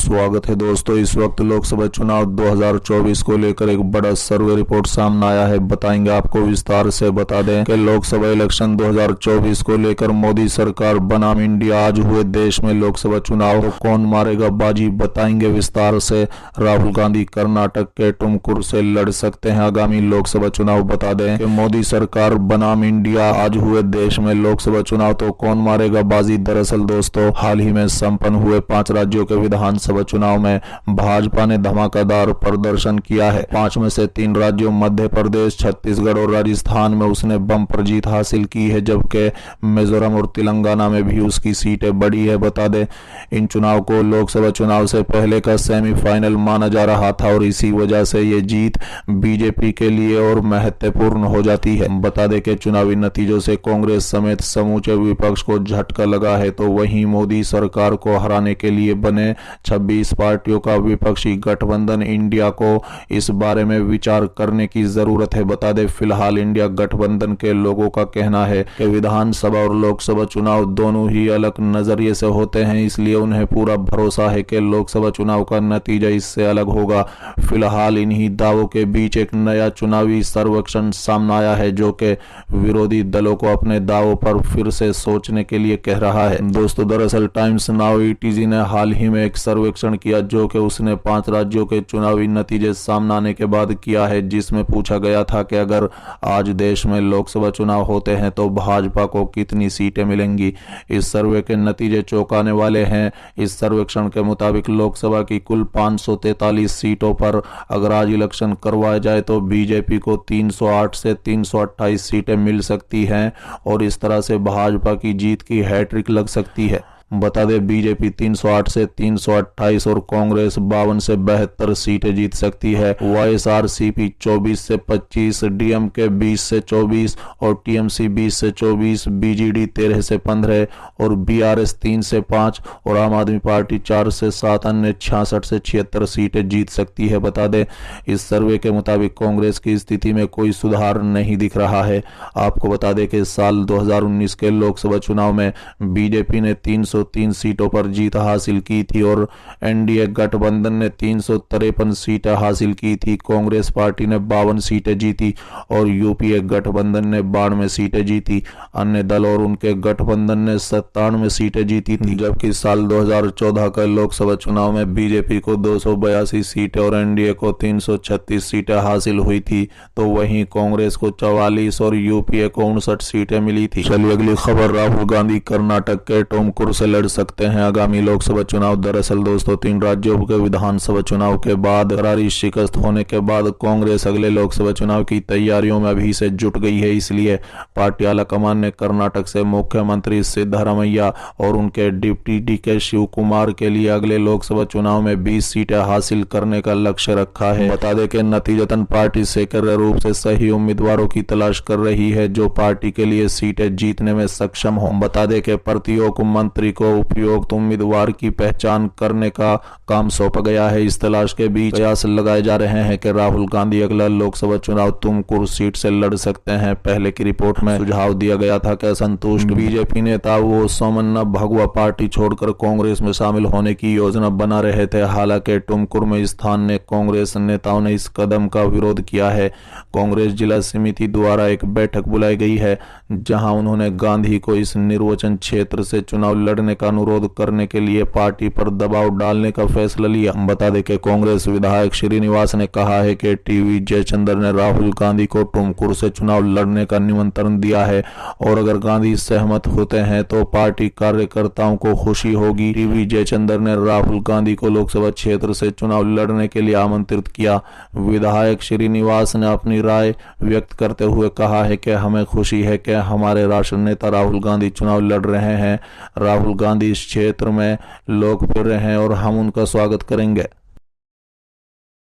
स्वागत है दोस्तों। इस वक्त लोकसभा चुनाव 2024 को लेकर एक बड़ा सर्वे रिपोर्ट सामने आया है, बताएंगे आपको विस्तार से। बता दें कि लोकसभा इलेक्शन 2024 को लेकर मोदी सरकार बनाम इंडिया आज हुए देश में लोकसभा चुनाव, तो कौन मारेगा बाजी, बताएंगे विस्तार से। राहुल गांधी कर्नाटक के टुमकुर से लड़ सकते हैं आगामी लोकसभा चुनाव। बता दें कि मोदी सरकार बनाम इंडिया आज हुए देश में लोकसभा चुनाव, तो कौन मारेगा बाजी। दरअसल दोस्तों, हाल ही में संपन्न हुए 5 राज्यों के विधानसभा चुनाव में भाजपा ने धमाकेदार प्रदर्शन किया है। 5 में से 3 राज्यों मध्य प्रदेश, छत्तीसगढ़ और राजस्थान में उसने बम्पर जीत हासिल की है, जबकि मिजोरम और तेलंगाना में भी उसकी सीटें बढ़ी है। बता दें, इन चुनाव को लोकसभा चुनाव से पहले का सेमीफाइनल माना जा रहा था और इसी वजह से ये जीत बीजेपी के लिए और महत्वपूर्ण हो जाती है। बता दें कि चुनावी नतीजों से कांग्रेस समेत समूचे विपक्ष को झटका लगा है, तो वहीं मोदी सरकार को हराने के लिए बने 26 पार्टियों का विपक्षी गठबंधन इंडिया को इस बारे में विचार करने की जरूरत है। बता दें, फिलहाल इंडिया गठबंधन के लोगों का कहना है कि विधानसभा और लोकसभा चुनाव दोनों ही अलग नजरिए से होते हैं, इसलिए उन्हें पूरा भरोसा है कि लोकसभा चुनाव का नतीजा इससे अलग होगा। फिलहाल इन्हीं दावों के बीच एक नया चुनावी सर्वेक्षण सामने आया है, जो कि विरोधी दलों को अपने दावों पर फिर से सोचने के लिए कह रहा है। दोस्तों, दरअसल टाइम्स नाउ ईटीजी ने हाल ही में एक सर्वेक्षण किया, जो कि उसने 5 राज्यों के चुनावी नतीजे सामने आने के बाद किया है, जिसमें पूछा गया था कि अगर आज देश में लोकसभा चुनाव होते हैं तो भाजपा को कितनी सीटें मिलेंगी। इस सर्वे के नतीजे चौंकाने वाले हैं। इस सर्वेक्षण के मुताबिक लोकसभा की कुल 543 सीटों पर अगर आज इलेक्शन करवाया जाए तो बीजेपी को 308 से 328 सीटें मिल सकती हैं और इस तरह से भाजपा की जीत की हैट्रिक लग सकती है। बता दें, बीजेपी 308 से 328 और कांग्रेस 52 से 72 सीटें जीत सकती है। वाईएसआरसीपी 24 से 25, डीएमके 20 से 24 और टीएमसी 20 से 24, बीजेडी 13 से 15 और बीआरएस 3 से 5 और आम आदमी पार्टी 4 से 7 अन्य 66 से 76 सीटें जीत सकती है। बता दें, इस सर्वे के मुताबिक कांग्रेस की स्थिति में कोई सुधार नहीं दिख रहा है। आपको बता दें कि साल 2019 के लोकसभा चुनाव में बीजेपी ने 303 सीटों पर जीत हासिल की थी और एनडीए गठबंधन ने 353 सीटें हासिल की थी। कांग्रेस पार्टी ने 52 सीटें जीती और यूपीए गठबंधन ने 92 सीटें जीती। अन्य दल और उनके गठबंधन ने 97 सीटें जीती थी, जबकि साल 2014 के लोकसभा चुनाव में बीजेपी को 282 सीटें और एनडीए को 336 सीटें हासिल हुई थी, तो वहीं कांग्रेस को 44 और यूपीए को 59 सीटें मिली थी। चलिए अगली खबर। राहुल गांधी कर्नाटक के टुमकुर से लड़ सकते हैं आगामी लोकसभा चुनाव। दरअसल दोस्तों, 3 राज्यों के विधानसभा चुनाव के बाद करारी शिकस्त होने के बाद कांग्रेस अगले लोकसभा चुनाव की तैयारियों में अभी से जुट गई है। इसलिए पार्टी आलाकमान ने कर्नाटक से मुख्यमंत्री सिद्धरामैया और उनके डिप्टी डीके शिव कुमार के लिए अगले लोकसभा चुनाव में 20 सीटें हासिल करने का लक्ष्य रखा है। बता दें कि नतीजतन पार्टी सक्रिय रूप से सही उम्मीदवारों की तलाश कर रही है जो पार्टी के लिए सीटें जीतने में सक्षम हो। बता दें कि प्रत्येक मंत्री को उपयुक्त उम्मीदवार की पहचान करने का काम सौंपा गया है। इस तलाश के बीच प्रयास लगाए जा रहे हैं कि राहुल गांधी अगला लोकसभा चुनाव तुमकुर सीट से लड़ सकते हैं। पहले की रिपोर्ट में सुझाव दिया गया था कि असंतुष्ट बीजेपी नेता वो सोमन्ना भगवा पार्टी छोड़कर कांग्रेस में शामिल होने की योजना बना रहे थे। हालांकि टुमकुर में स्थानीय कांग्रेस नेताओं ने इस कदम का विरोध किया है। कांग्रेस जिला समिति द्वारा एक बैठक बुलाई गई है, जहां उन्होंने गांधी को इस निर्वाचन क्षेत्र से चुनाव लड़ने का अनुरोध करने के लिए पार्टी पर दबाव डालने का फैसला लिया। बता दें कि कांग्रेस विधायक श्रीनिवास ने कहा है कि टीवी जयचंद्र ने राहुल गांधी को टुमकुर से चुनाव लड़ने का निमंत्रण दिया है और अगर गांधी सहमत होते हैं तो पार्टी कार्यकर्ताओं को खुशी होगी। टीवी जयचंद्र ने राहुल गांधी को लोकसभा क्षेत्र से चुनाव लड़ने के लिए आमंत्रित किया। विधायक श्रीनिवास ने अपनी राय व्यक्त करते हुए कहा है कि हमें खुशी है कि हमारे राष्ट्रीय नेता राहुल गांधी चुनाव लड़ रहे हैं। राहुल गांधी इस क्षेत्र में लोकप्रिय हैं और हम उनका स्वागत करेंगे।